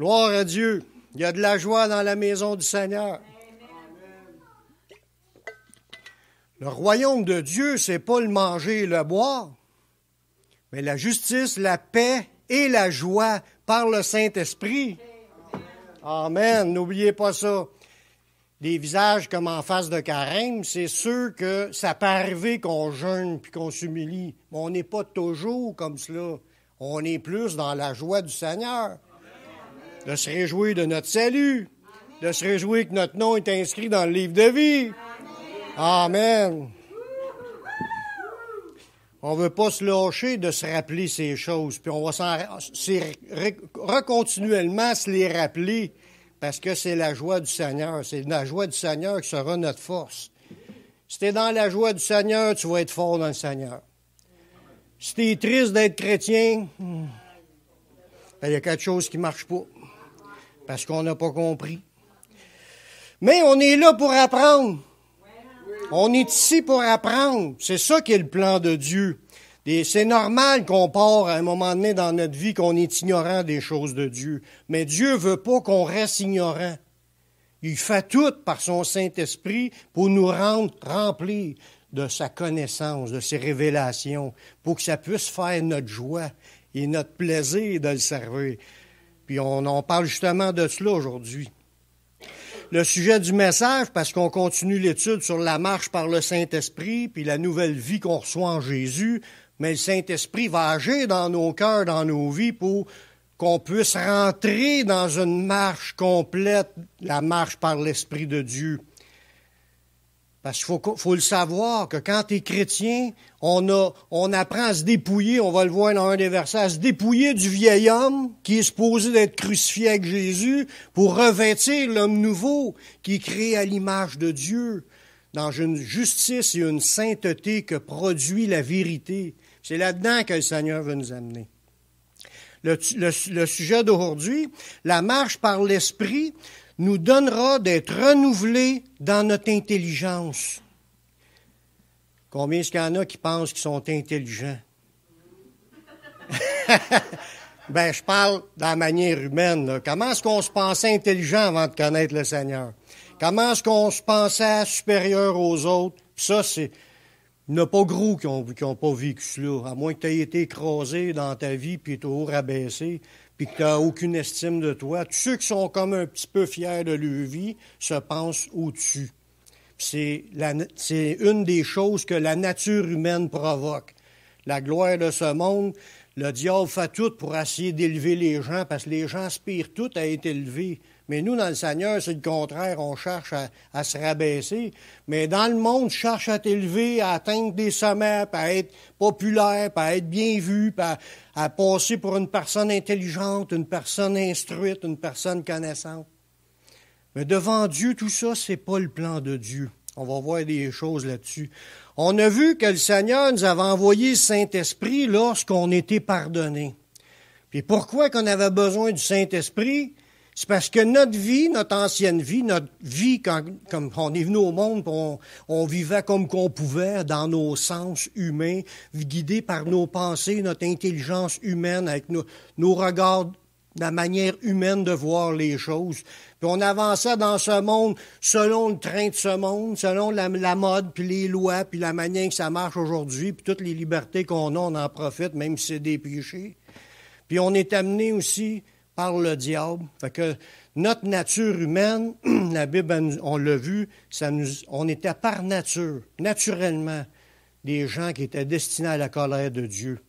Gloire à Dieu. Il y a de la joie dans la maison du Seigneur. Le royaume de Dieu, c'est pas le manger et le boire, mais la justice, la paix et la joie par le Saint-Esprit. Amen. N'oubliez pas ça. Des visages comme en face de carême, c'est sûr que ça peut arriver qu'on jeûne puis qu'on s'humilie, mais on n'est pas toujours comme cela. On est plus dans la joie du Seigneur. De se réjouir de notre salut, de se réjouir que notre nom est inscrit dans le livre de vie. Amen. On ne veut pas se lâcher de se rappeler ces choses, puis on va continuellement se les rappeler, parce que c'est la joie du Seigneur. C'est la joie du Seigneur qui sera notre force. Si tu es dans la joie du Seigneur, tu vas être fort dans le Seigneur. Si tu es triste d'être chrétien, il y a quelque chose qui ne marche pas, parce qu'on n'a pas compris. Mais on est là pour apprendre. On est ici pour apprendre. C'est ça qui est le plan de Dieu. Et c'est normal qu'on part à un moment donné dans notre vie qu'on est ignorant des choses de Dieu. Mais Dieu veut pas qu'on reste ignorant. Il fait tout par son Saint-Esprit pour nous rendre remplis de sa connaissance, de ses révélations, pour que ça puisse faire notre joie et notre plaisir de le servir. Puis on en parle justement de cela aujourd'hui. Le sujet du message, parce qu'on continue l'étude sur la marche par le Saint-Esprit, puis la nouvelle vie qu'on reçoit en Jésus, mais le Saint-Esprit va agir dans nos cœurs, dans nos vies, pour qu'on puisse rentrer dans une marche complète, la marche par l'Esprit de Dieu. Parce qu'il faut le savoir que quand tu es chrétien, on apprend à se dépouiller, on va le voir dans un des versets, à se dépouiller du vieil homme qui est supposé d'être crucifié avec Jésus pour revêtir l'homme nouveau qui est créé à l'image de Dieu dans une justice et une sainteté que produit la vérité. C'est là-dedans que le Seigneur veut nous amener. Le sujet d'aujourd'hui, la marche par l'Esprit, nous donnera d'être renouvelés dans notre intelligence. Combien est-ce qu'il y en a qui pensent qu'ils sont intelligents? Je parle de la manière humaine, là. Comment est-ce qu'on se pensait intelligent avant de connaître le Seigneur? Comment est-ce qu'on se pensait supérieur aux autres? Puis ça, il n'y en a pas gros qui n'ont pas vécu cela, à moins que tu aies été écrasé dans ta vie puis toujours rabaissé, puis que tu n'as aucune estime de toi. Tous ceux qui sont comme un petit peu fiers de leur vie se pensent au-dessus. C'est une des choses que la nature humaine provoque. La gloire de ce monde, le diable fait tout pour essayer d'élever les gens, parce que les gens aspirent tout à être élevés. Mais nous, dans le Seigneur, c'est le contraire, on cherche à se rabaisser. Mais dans le monde, on cherche à t'élever, à atteindre des sommets, à être populaire, à être bien vu, à passer pour une personne intelligente, une personne instruite, une personne connaissante. Mais devant Dieu, tout ça, c'est pas le plan de Dieu. On va voir des choses là-dessus. On a vu que le Seigneur nous avait envoyé le Saint-Esprit lorsqu'on était pardonné. Puis pourquoi qu'on avait besoin du Saint-Esprit? C'est parce que notre vie, notre ancienne vie, notre vie, comme on est venu au monde, on vivait comme qu'on pouvait, dans nos sens humains, guidés par nos pensées, notre intelligence humaine, avec nos regards, la manière humaine de voir les choses. Puis on avançait dans ce monde selon le train de ce monde, selon la mode, puis les lois, puis la manière que ça marche aujourd'hui, puis toutes les libertés qu'on a, on en profite, même si c'est des péchés. Puis on est amené aussi par le diable. Fait que notre nature humaine, la Bible, on l'a vu, on était par nature, naturellement, des gens qui étaient destinés à la colère de Dieu.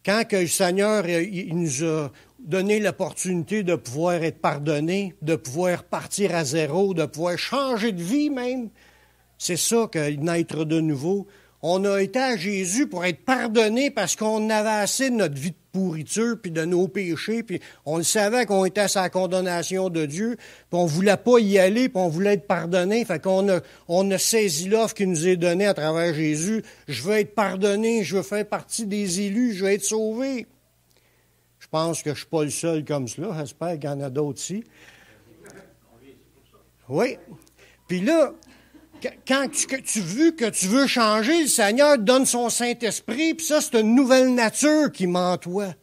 Quand que le Seigneur il nous a donné l'opportunité de pouvoir être pardonné, de pouvoir partir à zéro, de pouvoir changer de vie même, c'est ça que naître de nouveau. On a été à Jésus pour être pardonné parce qu'on avait assez de notre vie de pourriture puis de nos péchés, puis on le savait qu'on était à sa condamnation de Dieu, puis on voulait pas y aller, puis on voulait être pardonné. Fait qu'on a saisi l'offre qui nous est donnée à travers Jésus. Je veux être pardonné, je veux faire partie des élus, je veux être sauvé. Je pense que je suis pas le seul comme cela. J'espère qu'il y en a d'autres ici. Oui. Puis là, quand tu veux changer, le Seigneur te donne son Saint-Esprit, puis ça, c'est une nouvelle nature qui ment en toi.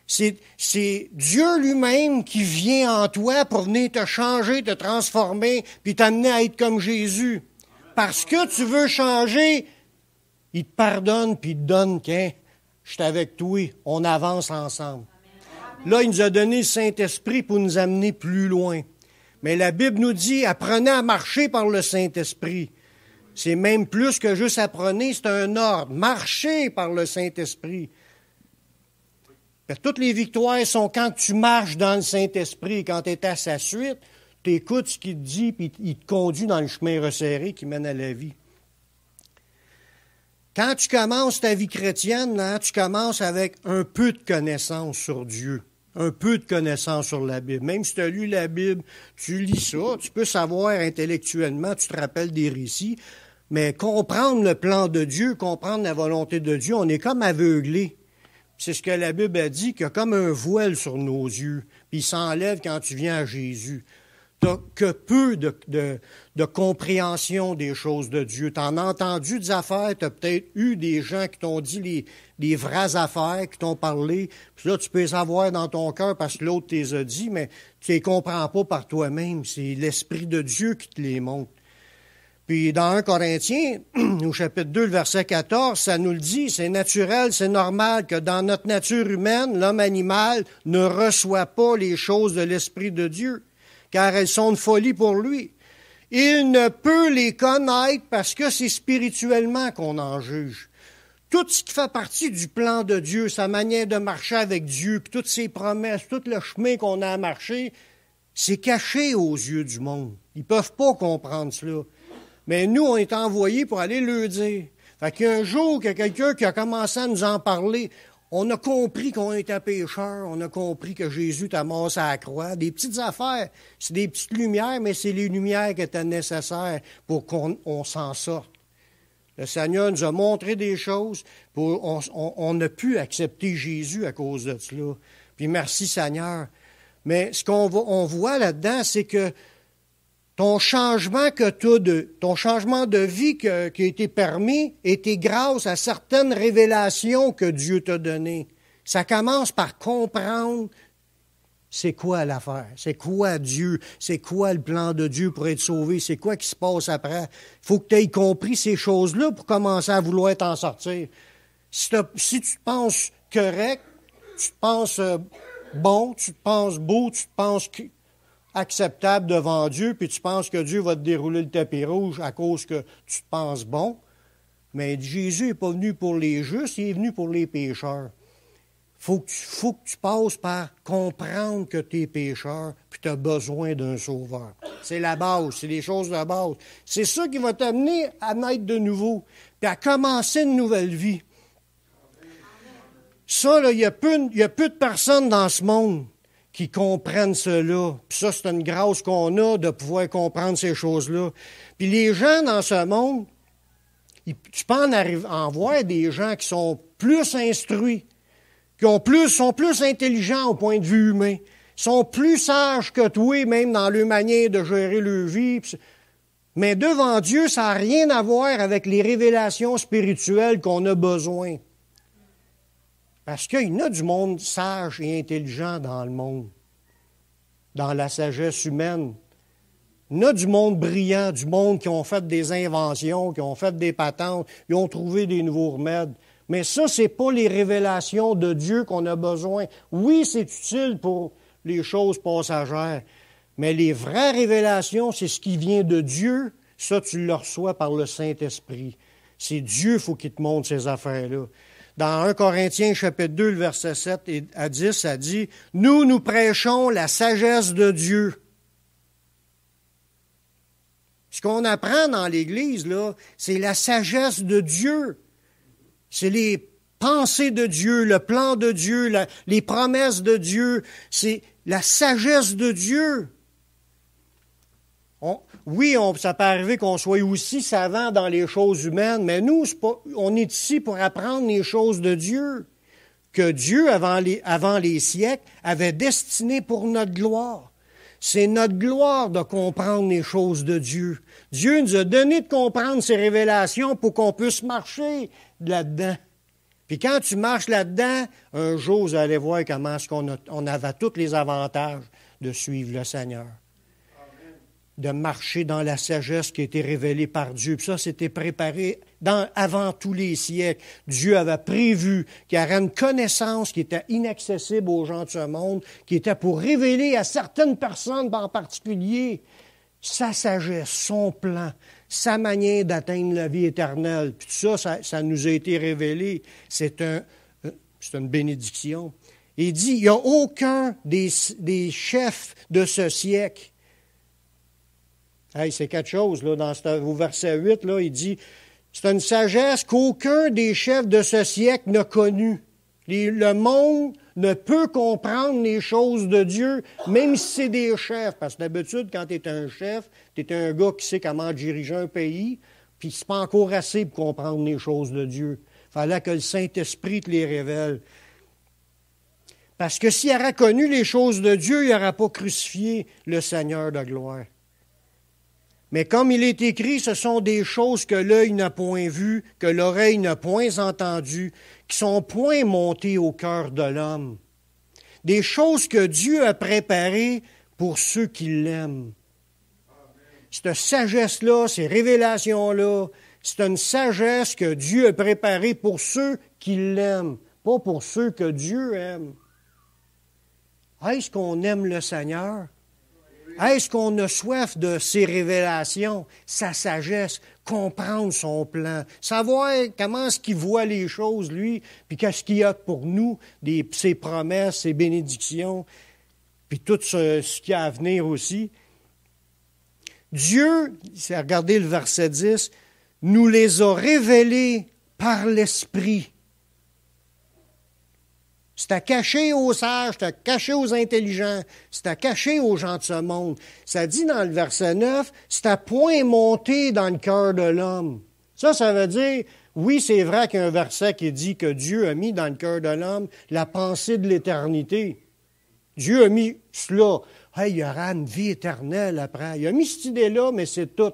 C'est Dieu lui-même qui vient en toi pour venir te changer, te transformer, puis t'amener à être comme Jésus. Parce que tu veux changer, il te pardonne, puis il te donne, tiens, je suis avec toi, on avance ensemble. Là, il nous a donné le Saint-Esprit pour nous amener plus loin. Mais la Bible nous dit, apprenez à marcher par le Saint-Esprit. C'est même plus que juste apprenez, c'est un ordre. Marchez par le Saint-Esprit. Toutes les victoires sont quand tu marches dans le Saint-Esprit, quand tu es à sa suite, tu écoutes ce qu'il te dit, puis il te conduit dans le chemin resserré qui mène à la vie. Quand tu commences ta vie chrétienne, hein, tu commences avec un peu de connaissance sur Dieu, un peu de connaissance sur la Bible. Même si tu as lu la Bible, tu lis ça, tu peux savoir intellectuellement, tu te rappelles des récits, mais comprendre le plan de Dieu, comprendre la volonté de Dieu, on est comme aveuglé. C'est ce que la Bible a dit, qu'il y a comme un voile sur nos yeux, puis il s'enlève quand tu viens à Jésus. Tu n'as que peu de compréhension des choses de Dieu. Tu en as entendu des affaires, tu as peut-être eu des gens qui t'ont dit les vraies affaires, qui t'ont parlé, puis là, tu peux les savoir dans ton cœur parce que l'autre te les a dit, mais tu ne les comprends pas par toi-même. C'est l'Esprit de Dieu qui te les montre. Puis dans 1 Corinthiens, au chapitre 2, le verset 14, ça nous le dit, c'est naturel, c'est normal que dans notre nature humaine, l'homme animal ne reçoit pas les choses de l'Esprit de Dieu, car elles sont une folie pour lui. Il ne peut les connaître parce que c'est spirituellement qu'on en juge. Tout ce qui fait partie du plan de Dieu, sa manière de marcher avec Dieu, puis toutes ses promesses, tout le chemin qu'on a à marcher, c'est caché aux yeux du monde. Ils ne peuvent pas comprendre cela. Mais nous, on est envoyés pour aller le dire. Fait qu'il y a un jour qu'il y a quelqu'un qui a commencé à nous en parler, on a compris qu'on était pécheurs, on a compris que Jésus t'a mort à la croix. Des petites affaires, c'est des petites lumières, mais c'est les lumières qui étaient nécessaires pour qu'on s'en sorte. Le Seigneur nous a montré des choses, on a pu accepter Jésus à cause de cela. Puis merci Seigneur. Mais ce qu'on voit là-dedans, c'est que ton changement ton changement de vie qui a été permis était grâce à certaines révélations que Dieu t'a données. Ça commence par comprendre c'est quoi l'affaire, c'est quoi Dieu, c'est quoi le plan de Dieu pour être sauvé, c'est quoi qui se passe après. Il faut que tu aies compris ces choses-là pour commencer à vouloir t'en sortir. Si tu te penses correct, tu te penses bon, tu te penses beau, tu te penses acceptable devant Dieu, puis tu penses que Dieu va te dérouler le tapis rouge à cause que tu te penses bon. Mais Jésus n'est pas venu pour les justes, il est venu pour les pécheurs. Faut que tu passes par comprendre que tu es pécheur, puis tu as besoin d'un sauveur. C'est la base, c'est les choses de base. C'est ça qui va t'amener à naître de nouveau, puis à commencer une nouvelle vie. Ça, il y a peu de personnes dans ce monde qui comprennent cela. Puis ça, c'est une grâce qu'on a de pouvoir comprendre ces choses-là. Puis les gens dans ce monde, tu peux en voir des gens qui sont plus instruits, qui sont plus intelligents au point de vue humain, sont plus sages que toi, même dans leur manière de gérer leur vie. Mais devant Dieu, ça n'a rien à voir avec les révélations spirituelles qu'on a besoin. Parce qu'il y a du monde sage et intelligent dans le monde, dans la sagesse humaine. Il y a du monde brillant, du monde qui ont fait des inventions, qui ont fait des patentes, qui ont trouvé des nouveaux remèdes. Mais ça, ce n'est pas les révélations de Dieu qu'on a besoin. Oui, c'est utile pour les choses passagères, mais les vraies révélations, c'est ce qui vient de Dieu. Ça, tu le reçois par le Saint-Esprit. C'est Dieu, il faut qu'il te montre ces affaires-là. Dans 1 Corinthiens, chapitre 2, le verset 7 à 10, ça dit « Nous prêchons la sagesse de Dieu. » Ce qu'on apprend dans l'Église, là, c'est la sagesse de Dieu. C'est les pensées de Dieu, le plan de Dieu, les promesses de Dieu. C'est la sagesse de Dieu. Ça peut arriver qu'on soit aussi savant dans les choses humaines, mais nous, on est ici pour apprendre les choses de Dieu, que Dieu, avant les siècles, avait destiné pour notre gloire. C'est notre gloire de comprendre les choses de Dieu. Dieu nous a donné de comprendre ces révélations pour qu'on puisse marcher là-dedans. Puis quand tu marches là-dedans, un jour, vous allez voir comment on avait tous les avantages de suivre le Seigneur. De marcher dans la sagesse qui a été révélée par Dieu. Puis ça, c'était préparé avant tous les siècles. Dieu avait prévu qu'il y aurait une connaissance qui était inaccessible aux gens de ce monde, qui était pour révéler à certaines personnes en particulier sa sagesse, son plan, sa manière d'atteindre la vie éternelle. Puis tout ça, ça nous a été révélé. C'est une bénédiction. Il dit, il n'y a aucun des chefs de ce siècle. Hey, c'est quelque chose, là, au verset 8, là, il dit, c'est une sagesse qu'aucun des chefs de ce siècle n'a connue. Le monde ne peut comprendre les choses de Dieu, même si c'est des chefs. Parce que d'habitude, quand tu es un chef, tu es un gars qui sait comment diriger un pays, puis c'est pas encore assez pour comprendre les choses de Dieu. Il fallait que le Saint-Esprit te les révèle. Parce que s'il aurait connu les choses de Dieu, il n'aurait pas crucifié le Seigneur de gloire. Mais comme il est écrit, ce sont des choses que l'œil n'a point vues, que l'oreille n'a point entendues, qui sont point montées au cœur de l'homme. Des choses que Dieu a préparées pour ceux qui l'aiment. Cette sagesse-là, ces révélations-là, c'est une sagesse que Dieu a préparée pour ceux qui l'aiment, pas pour ceux que Dieu aime. Est-ce qu'on aime le Seigneur? Est-ce qu'on a soif de ses révélations, sa sagesse, comprendre son plan, savoir comment est-ce qu'il voit les choses, lui, puis qu'est-ce qu'il y a pour nous, ses promesses, ses bénédictions, puis tout ce qu'il y a à venir aussi. Dieu, regardez le verset 10, nous les a révélés par l'Esprit. C'était caché aux sages, c'était caché aux intelligents, c'était caché aux gens de ce monde. Ça dit dans le verset 9, c'était point monté dans le cœur de l'homme. Ça veut dire, oui, c'est vrai qu'il y a un verset qui dit que Dieu a mis dans le cœur de l'homme la pensée de l'éternité. Dieu a mis cela. Hey, il y aura une vie éternelle après. Il a mis cette idée-là, mais c'est tout.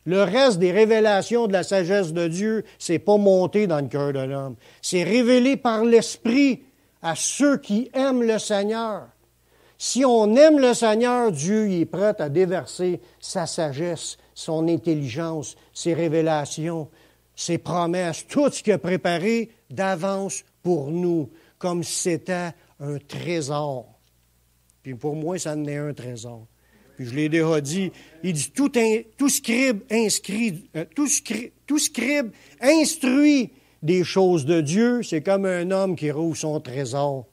Le reste des révélations de la sagesse de Dieu, c'est pas monté dans le cœur de l'homme. C'est révélé par l'Esprit à ceux qui aiment le Seigneur. Si on aime le Seigneur, Dieu il est prêt à déverser sa sagesse, son intelligence, ses révélations, ses promesses, tout ce qu'il a préparé d'avance pour nous, comme si c'était un trésor. Puis pour moi, ça en est un trésor. Puis je l'ai déjà dit, il dit tout scribe instruit des choses de Dieu, c'est comme un homme qui rouvre son trésor.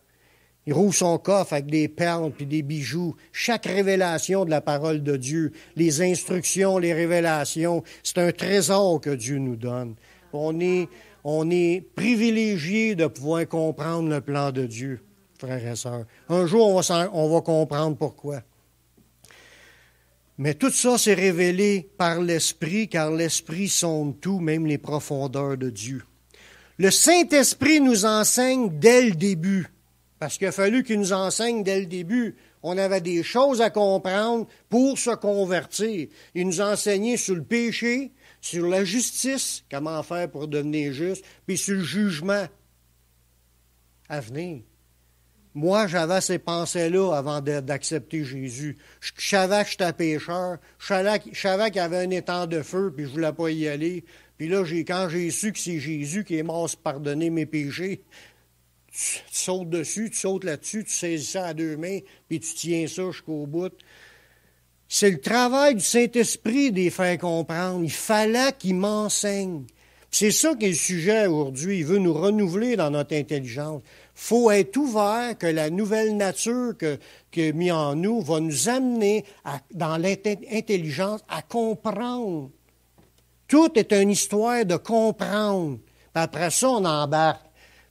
Il rouvre son coffre avec des perles puis des bijoux. Chaque révélation de la parole de Dieu, les instructions, les révélations, c'est un trésor que Dieu nous donne. On est privilégié de pouvoir comprendre le plan de Dieu, frères et sœurs. Un jour, on va comprendre pourquoi. Mais tout ça s'est révélé par l'Esprit, car l'Esprit sonde tout, même les profondeurs de Dieu. Le Saint-Esprit nous enseigne dès le début, parce qu'il a fallu qu'il nous enseigne dès le début. On avait des choses à comprendre pour se convertir. Il nous a enseigné sur le péché, sur la justice, comment faire pour devenir juste, puis sur le jugement à venir. Moi, j'avais ces pensées-là avant d'accepter Jésus. Je savais que j'étais pécheur. Je savais qu'il y avait un étang de feu, puis je ne voulais pas y aller. Puis là, quand j'ai su que c'est Jésus qui est mort pour pardonner mes péchés, tu sautes dessus, tu sautes là-dessus, tu saisis ça à deux mains, puis tu tiens ça jusqu'au bout. C'est le travail du Saint-Esprit de les faire comprendre. Il fallait qu'il m'enseigne. C'est ça qui est le sujet aujourd'hui. Il veut nous renouveler dans notre intelligence. Il faut être ouvert que la nouvelle nature qu'il a mis en nous va nous amener dans l'intelligence à comprendre. Tout est une histoire de comprendre. Puis après ça, on embarque.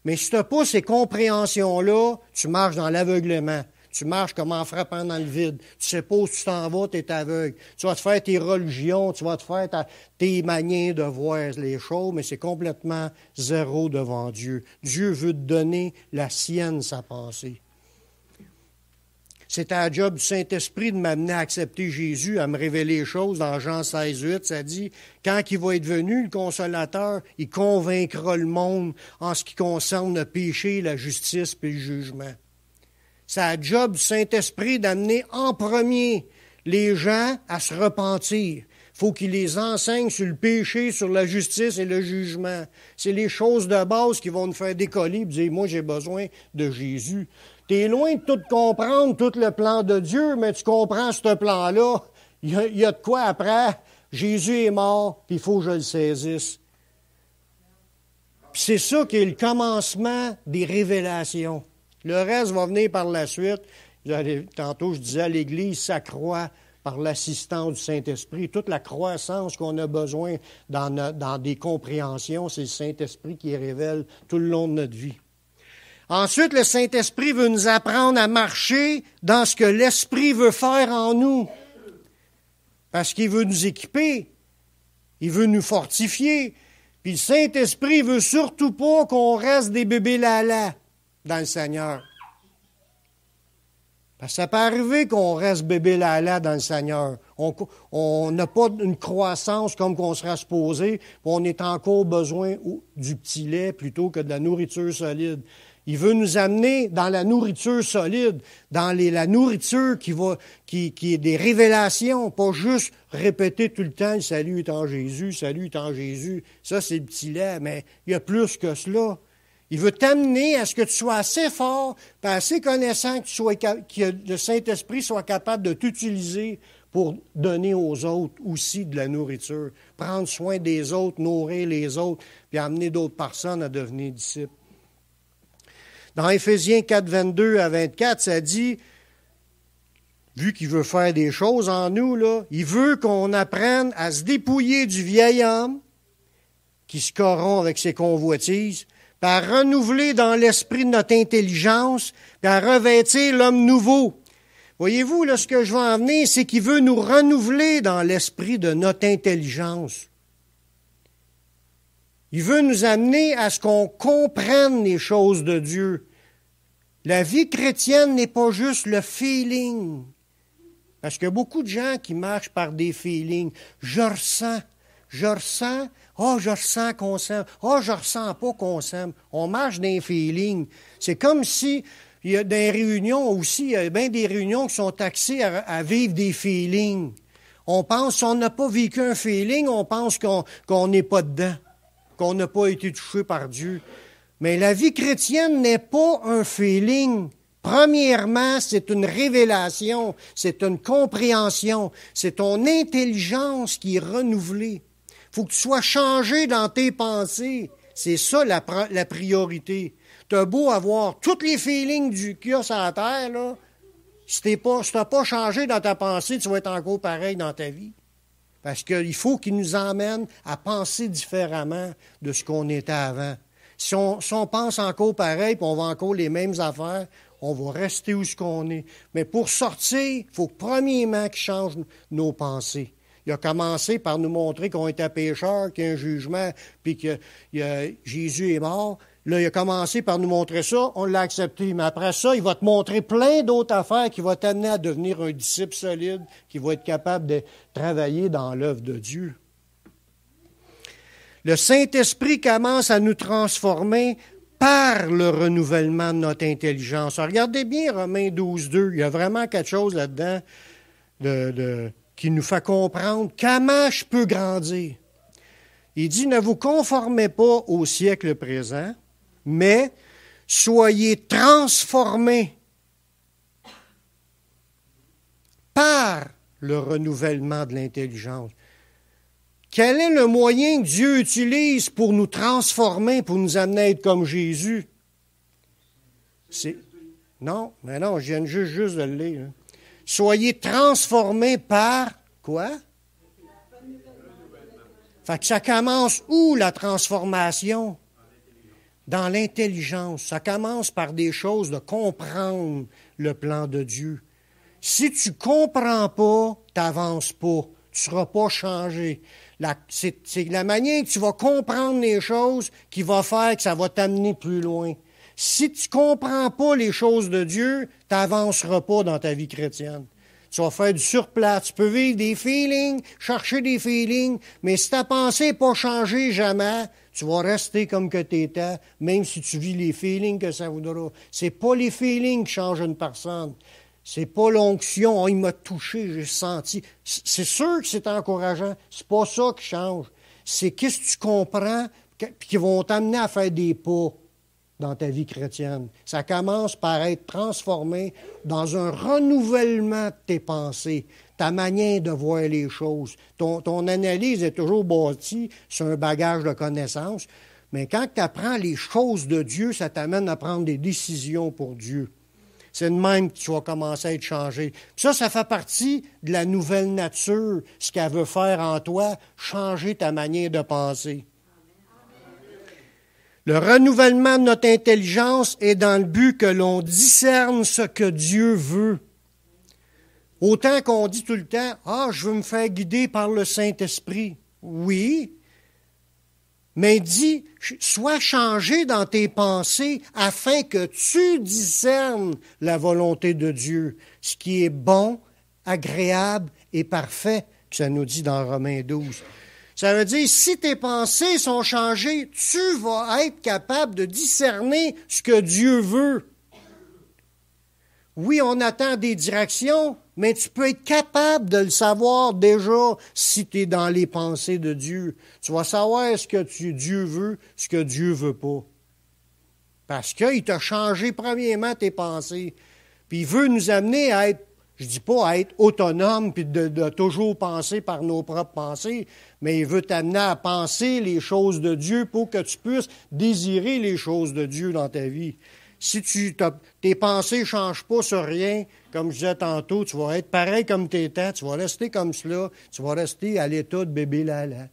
Mais si tu n'as pas ces compréhensions-là, tu marches dans l'aveuglement. Tu marches comme en frappant dans le vide. Tu ne sais pas où tu t'en vas, tu es aveugle. Tu vas te faire tes religions, tu vas te faire tes manières de voir les choses, mais c'est complètement zéro devant Dieu. Dieu veut te donner la sienne, sa pensée. C'était la job du Saint-Esprit de m'amener à accepter Jésus, à me révéler les choses. Dans Jean 16, 8, ça dit, quand il va être venu, le Consolateur, il convaincra le monde en ce qui concerne le péché, la justice et le jugement. C'est la job du Saint-Esprit d'amener en premier les gens à se repentir. Il faut qu'il les enseigne sur le péché, sur la justice et le jugement. C'est les choses de base qui vont nous faire décoller et dire, moi, j'ai besoin de Jésus. Tu es loin de tout comprendre, tout le plan de Dieu, mais tu comprends ce plan-là. Il y a de quoi après. Jésus est mort, puis il faut que je le saisisse. Puis c'est ça qui est le commencement des révélations. Le reste va venir par la suite. Tantôt, je disais, l'Église s'accroît par l'assistance du Saint-Esprit. Toute la croissance qu'on a besoin dans des compréhensions, c'est le Saint-Esprit qui révèle tout le long de notre vie. Ensuite, le Saint-Esprit veut nous apprendre à marcher dans ce que l'Esprit veut faire en nous. Parce qu'il veut nous équiper, il veut nous fortifier. Puis le Saint-Esprit veut surtout pas qu'on reste des bébés lala dans le Seigneur. Parce que ça peut arriver qu'on reste bébé lala dans le Seigneur. On n'a pas une croissance comme qu'on serait supposé, puis on est encore besoin du petit lait plutôt que de la nourriture solide. Il veut nous amener dans la nourriture solide, dans la nourriture qui est des révélations, pas juste répéter tout le temps « Salut est en Jésus, salut est en Jésus ». Ça, c'est le petit lait, mais il y a plus que cela. Il veut t'amener à ce que tu sois assez fort, assez connaissant, que le Saint-Esprit soit capable de t'utiliser pour donner aux autres aussi de la nourriture. Prendre soin des autres, nourrir les autres, puis amener d'autres personnes à devenir disciples. Dans Éphésiens 4, 22 à 24, ça dit, vu qu'il veut faire des choses en nous, là, il veut qu'on apprenne à se dépouiller du vieil homme qui se corrompt avec ses convoitises, puis à renouveler dans l'esprit de notre intelligence, puis à revêtir l'homme nouveau. Voyez-vous, là, ce que je veux en venir, c'est qu'il veut nous renouveler dans l'esprit de notre intelligence. Il veut nous amener à ce qu'on comprenne les choses de Dieu. La vie chrétienne n'est pas juste le feeling. Parce qu'il y a beaucoup de gens qui marchent par des feelings. Je ressens, je ressens qu'on s'aime. Je ressens pas qu'on s'aime. On marche d'un feeling. C'est comme si, il y a des réunions aussi, il y a bien des réunions qui sont axées à vivre des feelings. On pense, si on n'a pas vécu un feeling, on pense qu'on n'est pas dedans, qu'on n'a pas été touché par Dieu. Mais la vie chrétienne n'est pas un feeling. Premièrement, c'est une révélation, c'est une compréhension, c'est ton intelligence qui est renouvelée. Il faut que tu sois changé dans tes pensées. C'est ça la priorité. Tu as beau avoir tous les feelings qu'il y a sur la terre, là, si tu n'as pas changé dans ta pensée, tu vas être encore pareil dans ta vie. Parce qu'il faut qu'il nous emmène à penser différemment de ce qu'on était avant. Si on pense encore pareil, puis on va encore les mêmes affaires, on va rester où ce qu'on est. Mais pour sortir, il faut premièrement qu'il change nos pensées. Il a commencé par nous montrer qu'on était pécheurs, qu'il y a un jugement, puis que Jésus est mort. Là, il a commencé par nous montrer ça, on l'a accepté. Mais après ça, il va te montrer plein d'autres affaires qui vont t'amener à devenir un disciple solide, qui va être capable de travailler dans l'œuvre de Dieu. Le Saint-Esprit commence à nous transformer par le renouvellement de notre intelligence. Alors, regardez bien Romains 12, 2. Il y a vraiment quelque chose là-dedans qui nous fait comprendre comment je peux grandir. Il dit, ne vous conformez pas au siècle présent, mais soyez transformés par le renouvellement de l'intelligence. Quel est le moyen que Dieu utilise pour nous transformer, pour nous amener à être comme Jésus? Non, je viens juste de le lire. Hein. Soyez transformés par quoi? Fait que ça commence où, la transformation? Dans l'intelligence. Ça commence par des choses de comprendre le plan de Dieu. Si tu ne comprends pas, tu n'avances pas. Tu ne seras pas changé. C'est la manière que tu vas comprendre les choses qui va faire que ça va t'amener plus loin. Si tu ne comprends pas les choses de Dieu, tu n'avanceras pas dans ta vie chrétienne. Tu vas faire du surplat. Tu peux vivre des feelings, chercher des feelings, mais si ta pensée n'est pas changée jamais, tu vas rester comme que tu étais, même si tu vis les feelings que ça voudra. C'est pas les feelings qui changent une personne. C'est pas l'onction. Oh, il m'a touché, j'ai senti. C'est sûr que c'est encourageant. C'est pas ça qui change. C'est qu'est-ce que tu comprends puis qui vont t'amener à faire des pas dans ta vie chrétienne. Ça commence par être transformé dans un renouvellement de tes pensées, ta manière de voir les choses. Ton analyse est toujours bâtie sur un bagage de connaissances, mais quand tu apprends les choses de Dieu, ça t'amène à prendre des décisions pour Dieu. C'est de même que tu vas commencer à être changé. Puis ça fait partie de la nouvelle nature, ce qu'elle veut faire en toi, changer ta manière de penser. Le renouvellement de notre intelligence est dans le but que l'on discerne ce que Dieu veut. Autant qu'on dit tout le temps, « Ah, je veux me faire guider par le Saint-Esprit. » Oui, mais dis, sois changé dans tes pensées afin que tu discernes la volonté de Dieu, ce qui est bon, agréable et parfait, que ça nous dit dans Romains 12. Ça veut dire, si tes pensées sont changées, tu vas être capable de discerner ce que Dieu veut. Oui, on attend des directions, mais tu peux être capable de le savoir déjà si tu es dans les pensées de Dieu. Tu vas savoir ce que Dieu veut, ce que Dieu veut pas. Parce qu'il t'a changé premièrement tes pensées. Puis il veut nous amener à être, je dis pas à être autonome puis de toujours penser par nos propres pensées, mais il veut t'amener à penser les choses de Dieu pour que tu puisses désirer les choses de Dieu dans ta vie. Si tes pensées ne changent pas sur rien, comme je disais tantôt, tu vas être pareil comme tu étais, tu vas rester comme cela, tu vas rester à l'état de bébé Lala.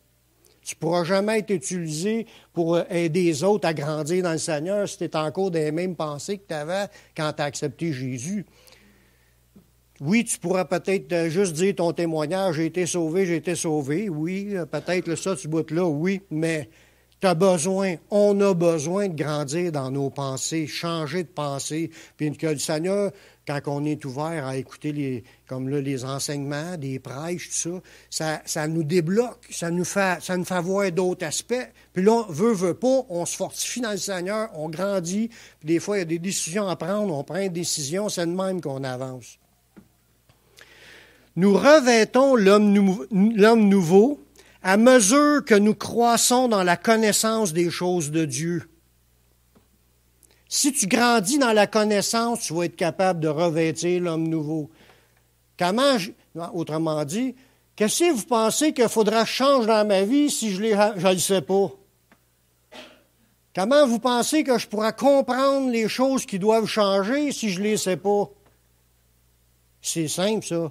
Tu ne pourras jamais être utilisé pour aider les autres à grandir dans le Seigneur si tu es encore dans les mêmes pensées que tu avais quand tu as accepté Jésus. Oui, tu pourras peut-être juste dire ton témoignage, j'ai été sauvé. Oui, peut-être ça, tu boutes là, oui, mais on a besoin de grandir dans nos pensées, changer de pensée, puis que le Seigneur, quand on est ouvert à écouter les enseignements, des prêches, tout ça, ça nous débloque, ça nous fait voir d'autres aspects. Puis là, veut pas, on se fortifie dans le Seigneur, on grandit, puis des fois, il y a des décisions à prendre, on prend une décision, c'est de même qu'on avance. Nous revêtons l'homme nouveau à mesure que nous croissons dans la connaissance des choses de Dieu. Si tu grandis dans la connaissance, tu vas être capable de revêtir l'homme nouveau. Autrement dit, qu'est-ce que vous pensez qu'il faudra que je change dans ma vie si je ne le sais pas? Comment vous pensez que je pourrais comprendre les choses qui doivent changer si je ne les sais pas? C'est simple, ça.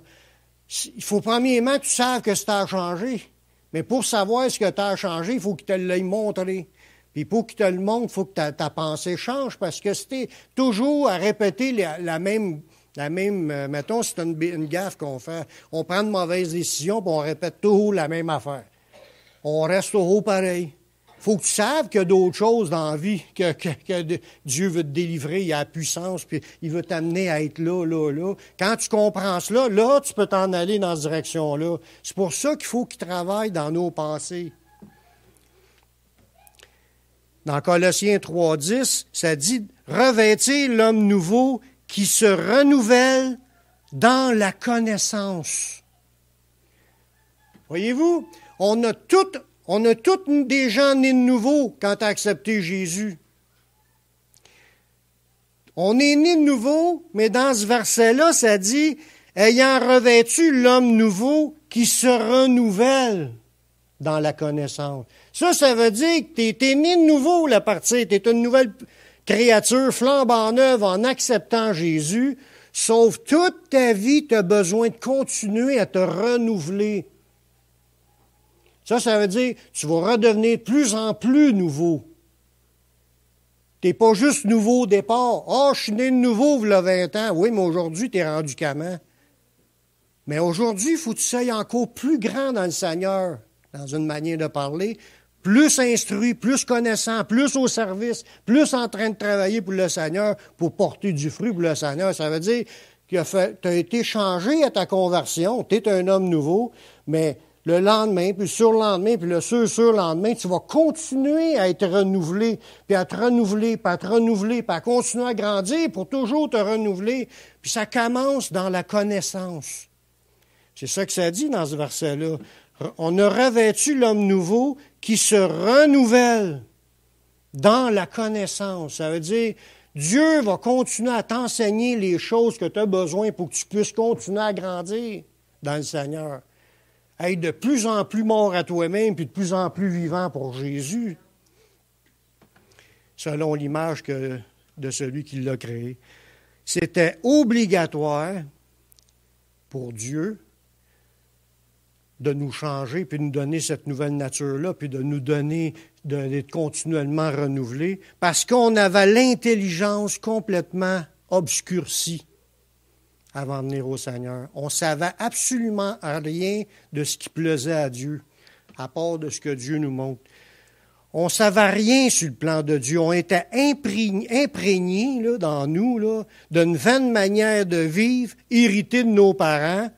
Il faut premièrement que tu saches que ça a changé. Mais pour savoir ce que tu as changé, il faut qu'il te l'ait montré. Puis pour qu'il te le montre, il faut que ta pensée change. Parce que si tu es toujours à répéter la même mettons, c'est une gaffe qu'on fait. On prend de mauvaises décisions, puis on répète toujours la même affaire. On reste toujours pareil. Il faut que tu saches qu'il y a d'autres choses dans la vie, que Dieu veut te délivrer, il a la puissance, puis il veut t'amener à être là. Quand tu comprends cela, là, tu peux t'en aller dans cette direction-là. C'est pour ça qu'il faut qu'il travaille dans nos pensées. Dans Colossiens 3,10, ça dit « Revêtir l'homme nouveau qui se renouvelle dans la connaissance. » Voyez-vous, on a tous des gens nés de nouveau quand tu as accepté Jésus. On est nés de nouveau, mais dans ce verset-là, ça dit « Ayant revêtu l'homme nouveau qui se renouvelle dans la connaissance. » Ça veut dire que tu es né de nouveau, la partie. Tu es une nouvelle créature flambant neuve en acceptant Jésus. Sauf toute ta vie, tu as besoin de continuer à te renouveler. Ça veut dire que tu vas redevenir de plus en plus nouveau. Tu n'es pas juste nouveau au départ. « Ah, je suis né de nouveau, il y a 20 ans. » Oui, mais aujourd'hui, tu es rendu comment? Mais aujourd'hui, il faut que tu sois encore plus grand dans le Seigneur, dans une manière de parler, plus instruit, plus connaissant, plus au service, plus en train de travailler pour le Seigneur, pour porter du fruit pour le Seigneur. Ça veut dire que tu as été changé à ta conversion, tu es un homme nouveau, mais le lendemain, puis le surlendemain, puis le surlendemain, tu vas continuer à être renouvelé, puis à te renouveler, puis à te renouveler, puis à continuer à grandir pour toujours te renouveler. Puis ça commence dans la connaissance. C'est ça que ça dit dans ce verset-là. On a revêtu l'homme nouveau qui se renouvelle dans la connaissance. Ça veut dire, Dieu va continuer à t'enseigner les choses que tu as besoin pour que tu puisses continuer à grandir dans le Seigneur. Être de plus en plus mort à toi-même, puis de plus en plus vivant pour Jésus, selon l'image de celui qui l'a créé. C'était obligatoire pour Dieu de nous changer, puis de nous donner cette nouvelle nature-là, puis de nous donner, d'être continuellement renouvelés, parce qu'on avait l'intelligence complètement obscurcie avant de venir au Seigneur. On ne savait absolument rien de ce qui plaisait à Dieu, à part de ce que Dieu nous montre. On ne savait rien sur le plan de Dieu. On était imprégnés là, dans nous là, d'une vaine manière de vivre, hérités de nos parents.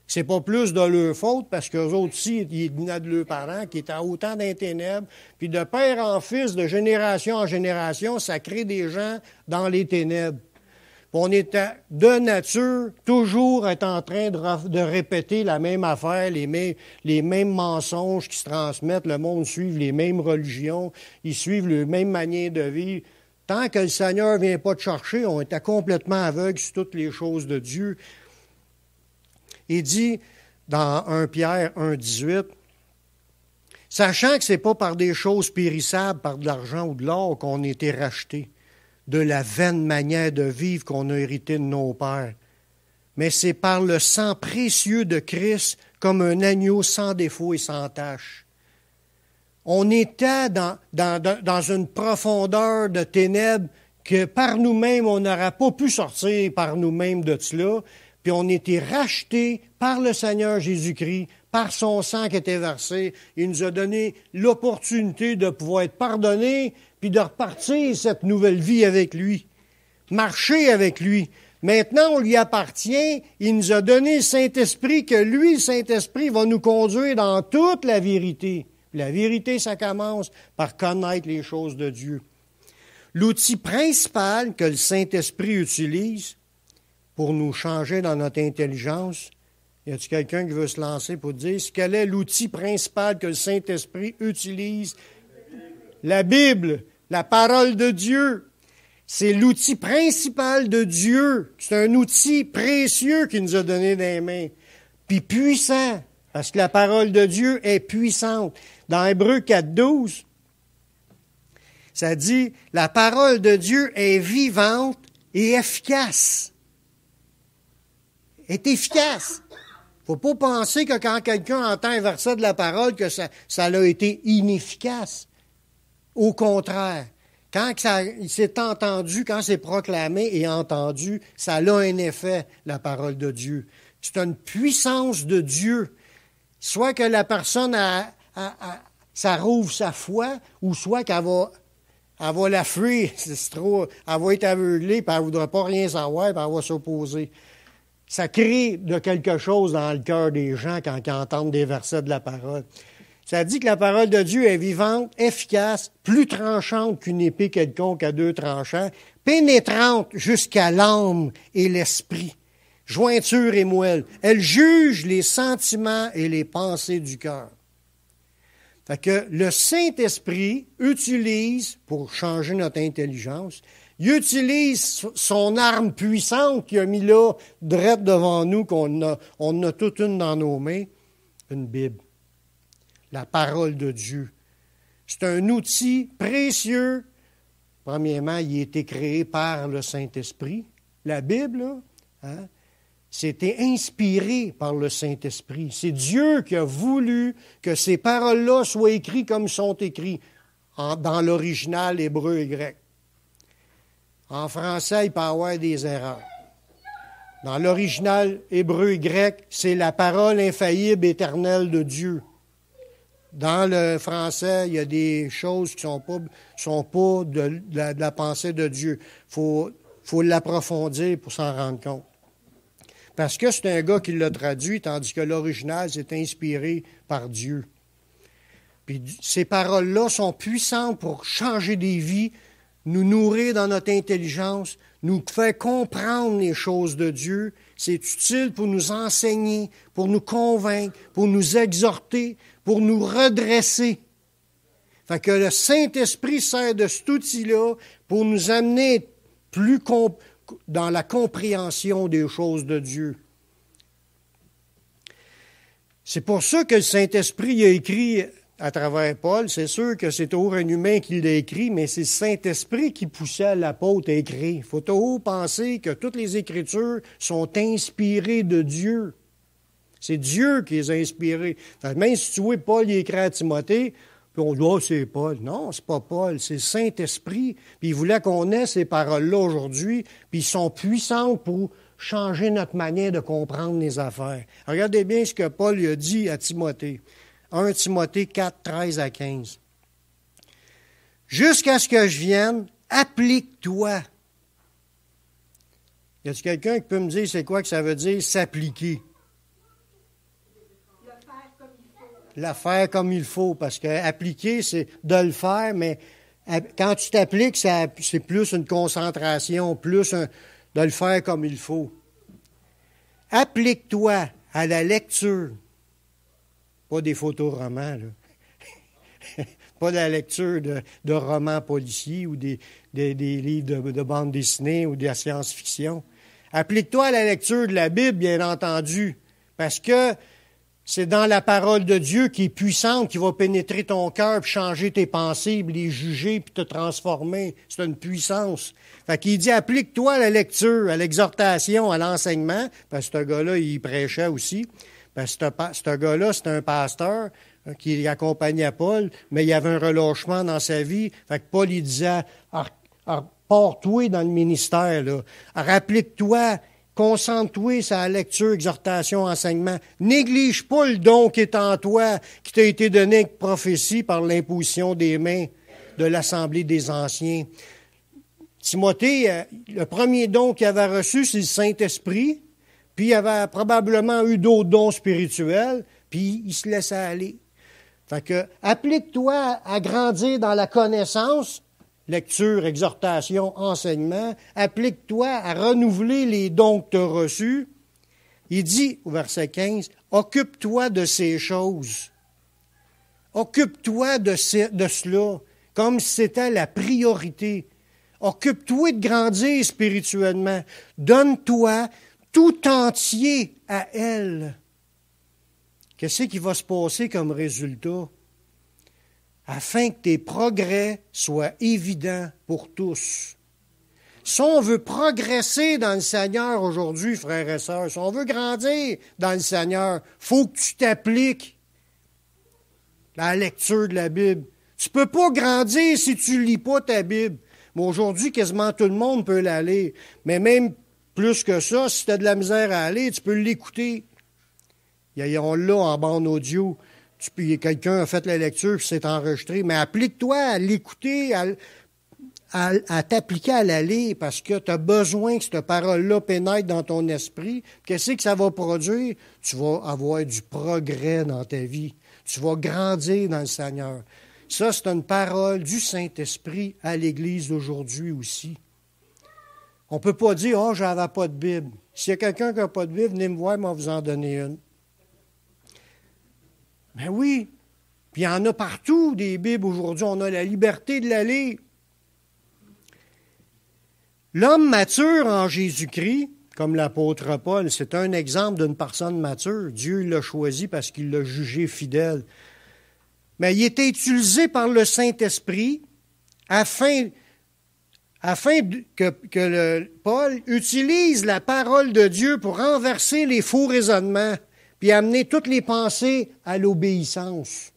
C'est pas plus de leur faute, parce qu'eux autres aussi, ils venaient de leurs parents, qui étaient autant dans les ténèbres. Puis de père en fils, de génération en génération, ça crée des gens dans les ténèbres. On était de nature toujours être en train de répéter la même affaire, les mêmes mensonges qui se transmettent. Le monde suit les mêmes religions, ils suivent les mêmes manières de vivre. Tant que le Seigneur ne vient pas te chercher, on était complètement aveugle sur toutes les choses de Dieu. Il dit dans 1 Pierre 1,18, « Sachant que ce n'est pas par des choses périssables, par de l'argent ou de l'or qu'on a été rachetés, de la vaine manière de vivre qu'on a hérité de nos pères. Mais c'est par le sang précieux de Christ, comme un agneau sans défaut et sans tache. » On était dans une profondeur de ténèbres que par nous-mêmes, on n'aurait pas pu sortir par nous-mêmes de cela, puis on était rachetés par le Seigneur Jésus-Christ, par son sang qui était versé. Il nous a donné l'opportunité de pouvoir être pardonnés, puis de repartir cette nouvelle vie avec lui, marcher avec lui. Maintenant, on lui appartient, il nous a donné le Saint-Esprit, que lui, le Saint-Esprit, va nous conduire dans toute la vérité. La vérité, ça commence par connaître les choses de Dieu. L'outil principal que le Saint-Esprit utilise pour nous changer dans notre intelligence, y a-t-il quelqu'un qui veut se lancer pour dire quel est l'outil principal que le Saint-Esprit utilise? La Bible, la parole de Dieu. C'est l'outil principal de Dieu. C'est un outil précieux qu'il nous a donné dans les mains. Puis puissant, parce que la parole de Dieu est puissante. Dans Hébreux 4,12, ça dit, la parole de Dieu est vivante et efficace. Est efficace. Faut pas penser que quand quelqu'un entend un verset de la parole, que ça a été inefficace. Au contraire, quand c'est entendu, quand c'est proclamé et entendu, ça a un effet, la parole de Dieu. C'est une puissance de Dieu. Soit que la personne ça rouvre sa foi, ou soit qu'elle va la fuir. C'est trop, elle va être aveuglée, puis elle ne voudra pas rien savoir, puis elle va s'opposer. Ça crée de quelque chose dans le cœur des gens quand ils entendent des versets de la parole. Ça dit que la parole de Dieu est vivante, efficace, plus tranchante qu'une épée quelconque à 2 tranchants, pénétrante jusqu'à l'âme et l'esprit, jointure et moelle. Elle juge les sentiments et les pensées du cœur. Fait que le Saint-Esprit utilise, pour changer notre intelligence, il utilise son arme puissante qu'il a mis là, drette devant nous, on a toute une dans nos mains, une Bible, la parole de Dieu. C'est un outil précieux. Premièrement, il a été créé par le Saint-Esprit. La Bible, là, c'était inspiré par le Saint-Esprit. C'est Dieu qui a voulu que ces paroles-là soient écrites comme sont écrites dans l'original hébreu et grec. En français, il peut y avoir des erreurs. Dans l'original hébreu et grec, c'est la parole infaillible éternelle de Dieu. Dans le français, il y a des choses qui sont pas de la pensée de Dieu. Faut l'approfondir pour s'en rendre compte. Parce que c'est un gars qui l'a traduit, tandis que l'original, c'est inspiré par Dieu. Puis ces paroles-là sont puissantes pour changer des vies, nous nourrir dans notre intelligence, nous faire comprendre les choses de Dieu. C'est utile pour nous enseigner, pour nous convaincre, pour nous exhorter, pour nous redresser. Fait que le Saint-Esprit sert de cet outil-là pour nous amener plus dans la compréhension des choses de Dieu. C'est pour ça que le Saint-Esprit a écrit à travers Paul. C'est sûr que c'est toujours un humain qui l'a écrit, mais c'est le Saint-Esprit qui poussait l'apôtre à écrire. Il faut toujours penser que toutes les Écritures sont inspirées de Dieu. C'est Dieu qui les a inspirées. Même si tu vois Paul y écrit à Timothée, puis on dit « Oh, c'est Paul ». Non, c'est pas Paul, c'est le Saint-Esprit. Puis il voulait qu'on ait ces paroles-là aujourd'hui, puis ils sont puissantes pour changer notre manière de comprendre les affaires. Regardez bien ce que Paul lui a dit à Timothée. 1 Timothée 4, 13 à 15. « Jusqu'à ce que je vienne, applique-toi. » Y a-t-il quelqu'un qui peut me dire c'est quoi que ça veut dire s'appliquer? Le faire comme il faut, parce que appliquer, c'est de le faire, mais quand tu t'appliques, c'est plus une concentration, de le faire comme il faut. Applique-toi à la lecture, pas des photoromans, là. Pas de la lecture de romans policiers ou des livres de bande dessinée ou de la science-fiction. Applique-toi à la lecture de la Bible, bien entendu, parce que c'est dans la parole de Dieu qui est puissante, qui va pénétrer ton cœur, puis changer tes pensées, puis les juger, puis te transformer. C'est une puissance. Fait qu'il dit, applique-toi à la lecture, à l'exhortation, à l'enseignement, parce que ce gars-là, il prêchait aussi. Parce que ce gars-là, c'est un pasteur qui accompagnait Paul, mais il y avait un relâchement dans sa vie. Fait que Paul, il disait, pars-toi dans le ministère, là. Applique-toi. Concentre-toi sur la lecture, exhortation, enseignement. Néglige pas le don qui est en toi, qui t'a été donné avec prophétie par l'imposition des mains de l'Assemblée des Anciens. Timothée, le premier don qu'il avait reçu, c'est le Saint-Esprit, puis il avait probablement eu d'autres dons spirituels, puis il se laissait aller. Fait que, applique-toi à grandir dans la connaissance, lecture, exhortation, enseignement, applique-toi à renouveler les dons que tu as reçus. Il dit, au verset 15, « Occupe-toi de ces choses. Occupe-toi de cela, comme si c'était la priorité. Occupe-toi de grandir spirituellement. Donne-toi tout entier à elle. » Qu'est-ce qui va se passer comme résultat? Afin que tes progrès soient évidents pour tous. Si on veut progresser dans le Seigneur aujourd'hui, frères et sœurs, si on veut grandir dans le Seigneur, il faut que tu t'appliques à la lecture de la Bible. Tu ne peux pas grandir si tu ne lis pas ta Bible. Mais aujourd'hui, quasiment tout le monde peut la lire. Mais même plus que ça, si tu as de la misère à aller, tu peux l'écouter. On l'a en bande audio. Quelqu'un a fait la lecture, puis c'est enregistré, mais applique-toi à l'écouter, à t'appliquer à la lire, parce que tu as besoin que cette parole-là pénètre dans ton esprit. Qu'est-ce que ça va produire? Tu vas avoir du progrès dans ta vie. Tu vas grandir dans le Seigneur. Ça, c'est une parole du Saint-Esprit à l'Église d'aujourd'hui aussi. On ne peut pas dire « Ah, oh, je n'avais pas de Bible ». S'il y a quelqu'un qui n'a pas de Bible, venez me voir, moi, vous en donner une. Ben oui, puis il y en a partout des Bibles aujourd'hui, on a la liberté de la lire. L'homme mature en Jésus-Christ, comme l'apôtre Paul, c'est un exemple d'une personne mature. Dieu l'a choisi parce qu'il l'a jugé fidèle. Mais il était utilisé par le Saint-Esprit afin que Paul utilise la parole de Dieu pour renverser les faux raisonnements puis amener toutes les pensées à l'obéissance.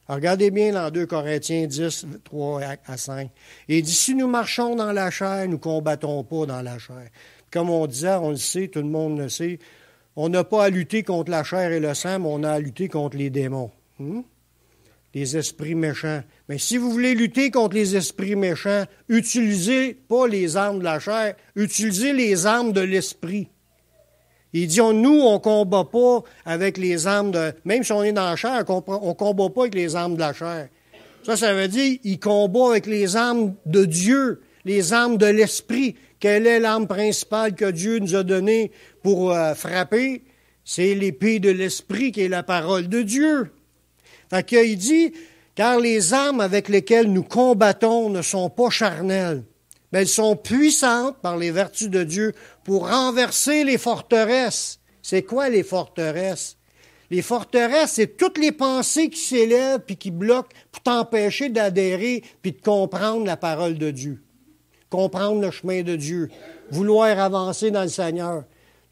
Alors, regardez bien dans 2 Corinthiens 10, 3 à 5. Il dit, si nous marchons dans la chair, nous ne combattons pas dans la chair. Comme on disait, on le sait, tout le monde le sait, on n'a pas à lutter contre la chair et le sang, mais on a à lutter contre les démons. les esprits méchants. Mais si vous voulez lutter contre les esprits méchants, utilisez pas les armes de la chair, utilisez les armes de l'esprit. Il dit, nous, on ne combat pas avec les armes de... Même si on est dans la chair, on ne combat pas avec les armes de la chair. Ça veut dire, il combat avec les armes de Dieu, les armes de l'esprit. Quelle est l'arme principale que Dieu nous a donnée pour frapper? C'est l'épée de l'esprit qui est la parole de Dieu. Fait qu'il dit, car les armes avec lesquelles nous combattons ne sont pas charnelles, mais elles sont puissantes par les vertus de Dieu pour renverser les forteresses. C'est quoi les forteresses? Les forteresses, c'est toutes les pensées qui s'élèvent puis qui bloquent pour t'empêcher d'adhérer puis de comprendre la parole de Dieu. Comprendre le chemin de Dieu. Vouloir avancer dans le Seigneur.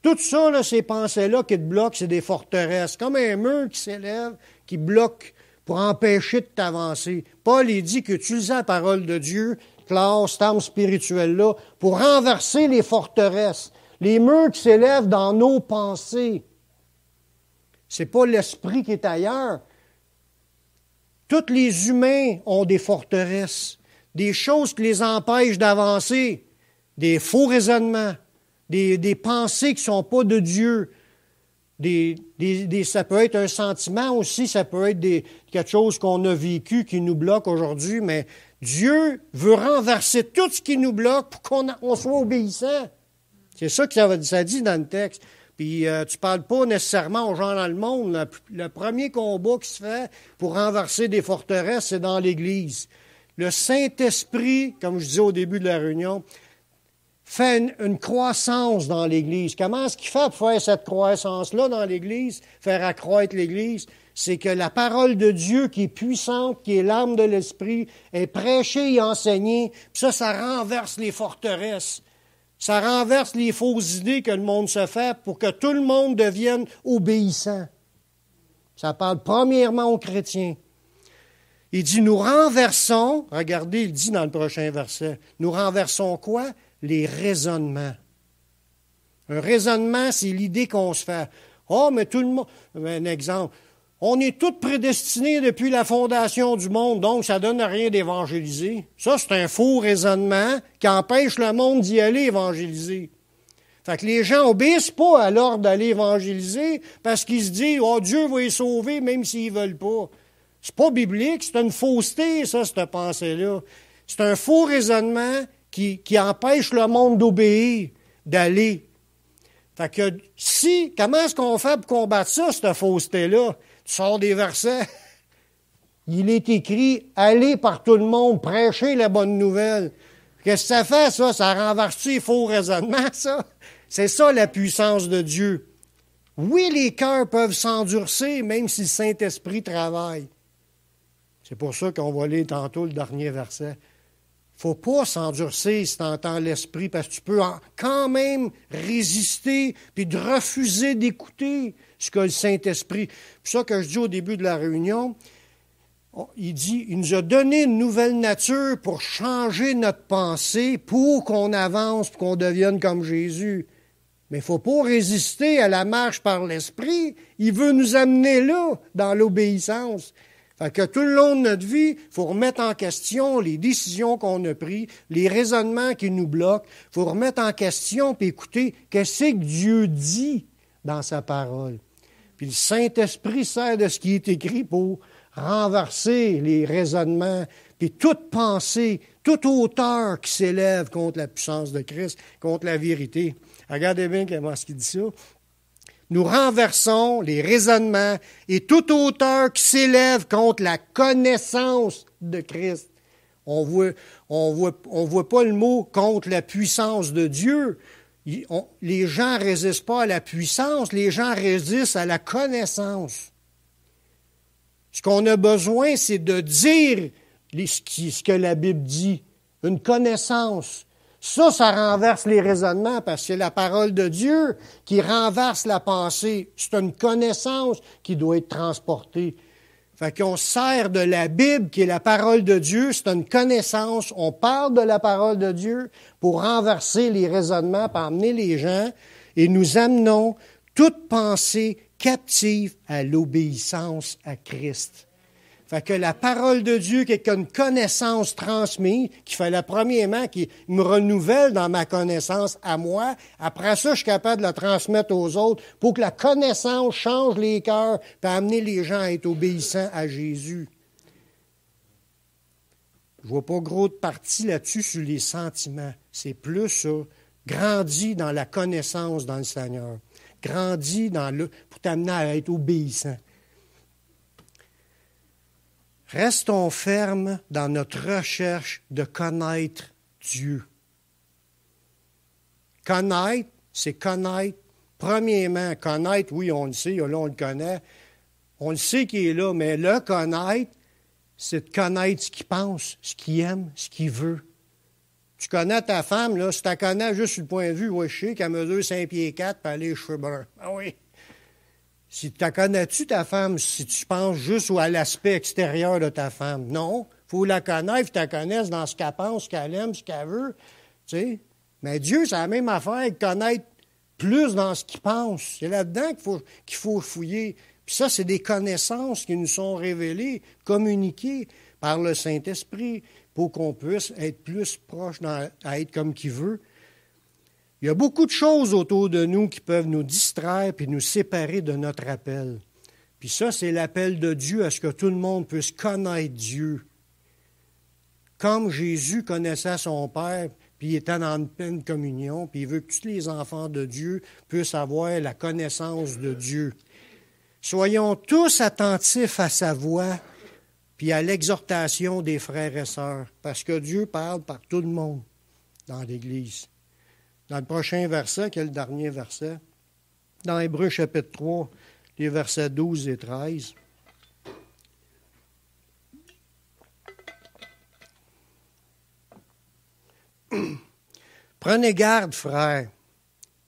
Tout ça, là, ces pensées-là qui te bloquent, c'est des forteresses. Comme un mur qui s'élève, qui bloque pour empêcher de t'avancer. Paul, il dit qu'utiliser la parole de Dieu, classe, cette arme spirituelle-là, pour renverser les forteresses, les murs qui s'élèvent dans nos pensées. C'est pas l'esprit qui est ailleurs. Tous les humains ont des forteresses, des choses qui les empêchent d'avancer, des faux raisonnements, des pensées qui ne sont pas de Dieu. Ça peut être un sentiment aussi, ça peut être quelque chose qu'on a vécu qui nous bloque aujourd'hui, mais Dieu veut renverser tout ce qui nous bloque pour qu'on soit obéissant. C'est ça que ça dit dans le texte. Puis tu ne parles pas nécessairement aux gens dans le monde. Le premier combat qui se fait pour renverser des forteresses, c'est dans l'Église. Le Saint-Esprit, comme je disais au début de la réunion, fait une croissance dans l'Église. Comment est-ce qu'il fait pour faire cette croissance-là dans l'Église, faire accroître l'Église? C'est que la parole de Dieu qui est puissante, qui est l'âme de l'Esprit, est prêchée et enseignée. Puis ça renverse les forteresses. Ça renverse les fausses idées que le monde se fait pour que tout le monde devienne obéissant. Ça parle premièrement aux chrétiens. Il dit, nous renversons, regardez, il dit dans le prochain verset, nous renversons quoi? Les raisonnements. Un raisonnement, c'est l'idée qu'on se fait. Oh, mais tout le monde... Un exemple. On est tous prédestinés depuis la fondation du monde, donc ça ne donne rien d'évangéliser. Ça, c'est un faux raisonnement qui empêche le monde d'y aller évangéliser. Fait que les gens n'obéissent pas à l'ordre d'aller évangéliser parce qu'ils se disent « Oh, Dieu va les sauver même s'ils ne veulent pas ». C'est pas biblique, c'est une fausseté, ça, cette pensée-là. C'est un faux raisonnement qui empêche le monde d'obéir, d'aller. Fait que comment est-ce qu'on fait pour combattre ça, cette fausseté-là? Tu sors des versets. Il est écrit, allez par tout le monde, prêchez la bonne nouvelle. Qu'est-ce que ça fait, ça? Ça renverse les faux raisonnements, ça? C'est ça, la puissance de Dieu. Oui, les cœurs peuvent s'endurcir, même si le Saint-Esprit travaille. C'est pour ça qu'on va lire tantôt le dernier verset. Il ne faut pas s'endurcir si tu entends l'Esprit, parce que tu peux quand même résister puis de refuser d'écouter ce que le Saint-Esprit... C'est ça que je dis au début de la réunion. Il dit, il nous a donné une nouvelle nature pour changer notre pensée, pour qu'on avance, pour qu'on devienne comme Jésus. Mais il ne faut pas résister à la marche par l'Esprit. Il veut nous amener là, dans l'obéissance. Fait que tout le long de notre vie, il faut remettre en question les décisions qu'on a prises, les raisonnements qui nous bloquent. Il faut remettre en question et écouter qu'est-ce que Dieu dit dans sa parole. Puis le Saint-Esprit sert de ce qui est écrit pour renverser les raisonnements, puis toute pensée, toute hauteur qui s'élève contre la puissance de Christ, contre la vérité. Regardez bien comment est-ce qu'il dit ça. Nous renversons les raisonnements et toute hauteur qui s'élève contre la connaissance de Christ. On voit pas le mot contre la puissance de Dieu. Les gens ne résistent pas à la puissance, les gens résistent à la connaissance. Ce qu'on a besoin, c'est de dire ce que la Bible dit, une connaissance. Ça renverse les raisonnements parce que c'est la parole de Dieu qui renverse la pensée. C'est une connaissance qui doit être transportée. Fait qu'on sert de la Bible qui est la parole de Dieu, c'est une connaissance. On parle de la parole de Dieu pour renverser les raisonnements, pour amener les gens et nous amenons toute pensée captive à l'obéissance à Christ. Fait que la parole de Dieu, qui est une connaissance transmise, qui fallait premièrement qu'il me renouvelle dans ma connaissance à moi. Après ça, je suis capable de la transmettre aux autres pour que la connaissance change les cœurs et amener les gens à être obéissants à Jésus. Je ne vois pas gros de partie là-dessus sur les sentiments. C'est plus ça. Grandis dans la connaissance dans le Seigneur. Grandis pour t'amener à être obéissant. Restons fermes dans notre recherche de connaître Dieu. Connaître, c'est connaître. Premièrement, connaître, oui, on le sait, là, on le connaît. On le sait qu'il est là, mais le connaître, c'est de connaître ce qu'il pense, ce qu'il aime, ce qu'il veut. Tu connais ta femme, là, si tu la connais juste sur le point de vue, ouais, je sais qu'elle mesure 5 pieds 4 et elle a les cheveux bruns. Ah oui. Si tu connais-tu ta femme, si tu penses juste à l'aspect extérieur de ta femme? Non. Il faut la connaître, tu la connaisses dans ce qu'elle pense, ce qu'elle aime, ce qu'elle veut. Tu sais? Mais Dieu, c'est la même affaire que connaître plus dans ce qu'il pense. C'est là-dedans qu'il faut fouiller. Puis ça, c'est des connaissances qui nous sont révélées, communiquées par le Saint-Esprit pour qu'on puisse être plus proche, à être comme qu'il veut. Il y a beaucoup de choses autour de nous qui peuvent nous distraire et nous séparer de notre appel. Puis ça, c'est l'appel de Dieu à ce que tout le monde puisse connaître Dieu. Comme Jésus connaissait son Père, puis il était dans une pleine communion, puis il veut que tous les enfants de Dieu puissent avoir la connaissance de Dieu. Soyons tous attentifs à sa voix, puis à l'exhortation des frères et sœurs, parce que Dieu parle par tout le monde dans l'Église. Dans le prochain verset, qui est le dernier verset, dans Hébreux chapitre 3, les versets 12 et 13. Prenez garde, frères,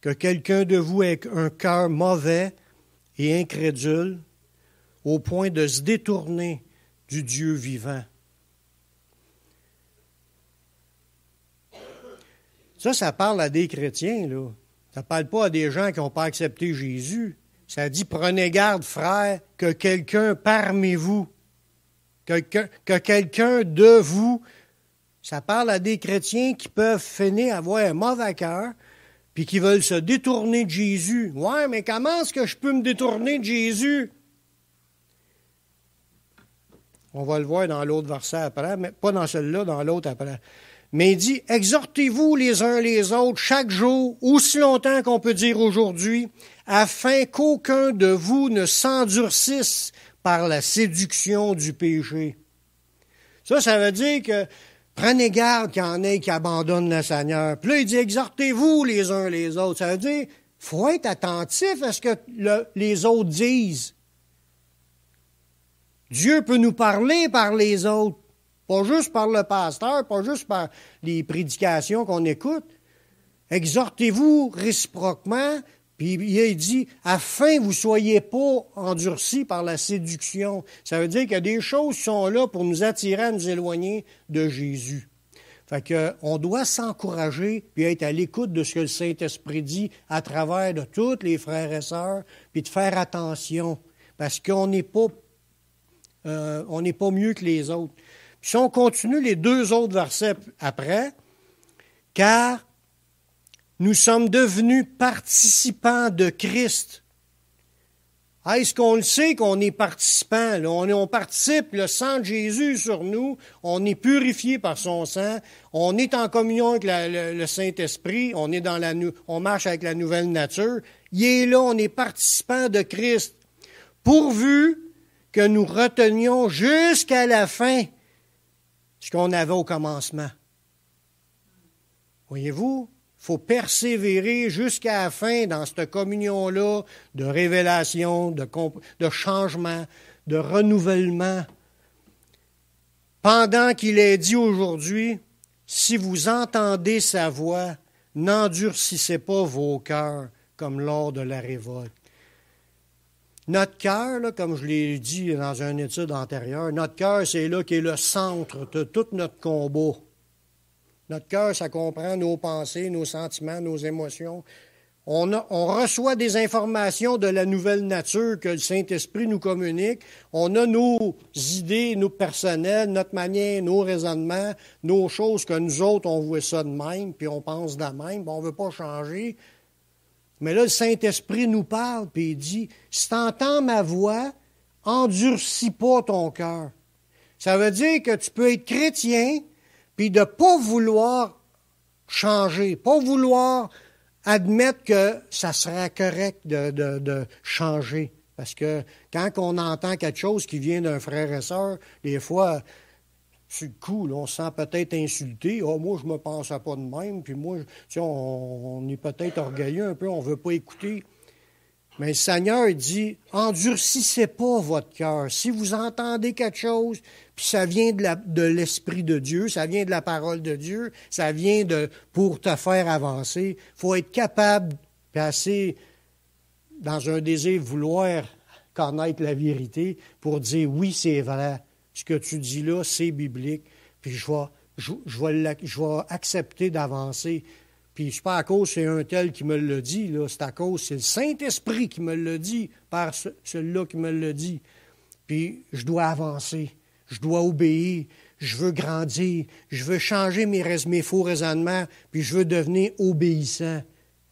que quelqu'un de vous ait un cœur mauvais et incrédule, au point de se détourner du Dieu vivant. Ça parle à des chrétiens, là. Ça ne parle pas à des gens qui n'ont pas accepté Jésus. Ça dit, prenez garde, frères, que quelqu'un parmi vous, que quelqu'un de vous, ça parle à des chrétiens qui peuvent finir avoir un mauvais cœur, puis qui veulent se détourner de Jésus. Ouais, mais comment est-ce que je peux me détourner de Jésus? On va le voir dans l'autre verset après, mais pas dans celui-là, dans l'autre après. Mais il dit, exhortez-vous les uns les autres chaque jour, aussi longtemps qu'on peut dire aujourd'hui, afin qu'aucun de vous ne s'endurcisse par la séduction du péché. Ça veut dire que prenez garde qu'il y en ait qui abandonnent le Seigneur. Puis là, il dit, exhortez-vous les uns les autres. Ça veut dire, il faut être attentif à ce que les autres disent. Dieu peut nous parler par les autres. Pas juste par le pasteur, pas juste par les prédications qu'on écoute. Exhortez-vous réciproquement, puis il dit, afin que vous ne soyez pas endurcis par la séduction. Ça veut dire qu'il y a des choses qui sont là pour nous attirer à nous éloigner de Jésus. Fait qu'on doit s'encourager, puis être à l'écoute de ce que le Saint-Esprit dit à travers de tous les frères et sœurs, puis de faire attention, parce qu'on n'est pas mieux que les autres. Puis si on continue les 2 autres versets après, car nous sommes devenus participants de Christ. Est-ce qu'on le sait qu'on est participants? Là? On participe, le sang de Jésus sur nous, on est purifié par son sang, on est en communion avec le Saint-Esprit, on marche avec la nouvelle nature. Il est là, on est participants de Christ, pourvu que nous retenions jusqu'à la fin ce qu'on avait au commencement. Voyez-vous, il faut persévérer jusqu'à la fin dans cette communion-là de révélation, de changement, de renouvellement. Pendant qu'il est dit aujourd'hui, si vous entendez sa voix, n'endurcissez pas vos cœurs comme lors de la révolte. Notre cœur, là, comme je l'ai dit dans une étude antérieure, notre cœur, c'est là qui est le centre de tout notre combat. Notre cœur, ça comprend nos pensées, nos sentiments, nos émotions. On reçoit des informations de la nouvelle nature que le Saint-Esprit nous communique. On a nos idées, nos personnels, notre manière, nos raisonnements, nos choses que nous autres, on voit ça de même, puis on pense de même, puis on ne veut pas changer. Mais là, le Saint-Esprit nous parle, puis il dit, si tu entends ma voix, endurcis pas ton cœur. Ça veut dire que tu peux être chrétien, puis de ne pas vouloir changer, pas vouloir admettre que ça serait correct de changer. Parce que quand on entend quelque chose qui vient d'un frère et sœur, des fois, sur le coup, là, on se sent peut-être insulté. « Ah, moi, je me pensais pas de même. » Puis moi, tu sais, on est peut-être orgueilleux un peu, on ne veut pas écouter. Mais le Seigneur dit, endurcissez pas votre cœur. Si vous entendez quelque chose, puis ça vient de l'Esprit de Dieu, ça vient de la parole de Dieu, ça vient pour te faire avancer, il faut être capable de passer dans un désir vouloir connaître la vérité pour dire, oui, c'est vrai, ce que tu dis là, c'est biblique, puis je vais accepter d'avancer. Puis c'est pas à cause c'est un tel qui me l'a dit, là, c'est à cause c'est le Saint-Esprit qui me l'a dit, par celui-là qui me l'a dit. Puis je dois avancer, je dois obéir, je veux grandir, je veux changer mes faux raisonnements, puis je veux devenir obéissant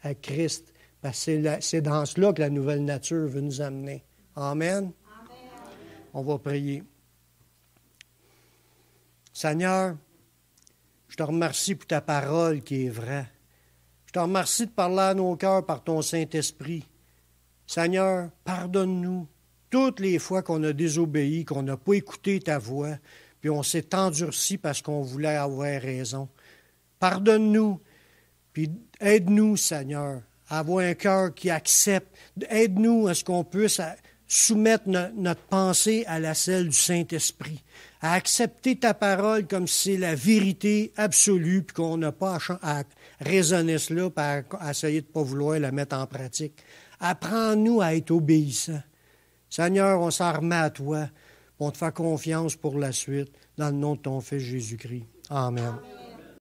à Christ. Parce que c'est dans cela que la nouvelle nature veut nous amener. Amen. Amen. On va prier. Seigneur, je te remercie pour ta parole qui est vraie. Je te remercie de parler à nos cœurs par ton Saint-Esprit. Seigneur, pardonne-nous toutes les fois qu'on a désobéi, qu'on n'a pas écouté ta voix, puis on s'est endurci parce qu'on voulait avoir raison. Pardonne-nous, puis aide-nous, Seigneur, à avoir un cœur qui accepte. Aide-nous à ce qu'on puisse soumettre notre pensée à la celle du Saint-Esprit, à accepter ta parole comme si c'est la vérité absolue, puis qu'on n'a pas à raisonner cela, puis à essayer de ne pas vouloir la mettre en pratique. Apprends-nous à être obéissants. Seigneur, on s'en remet à toi, on te fait confiance pour la suite, dans le nom de ton Fils Jésus-Christ. Amen.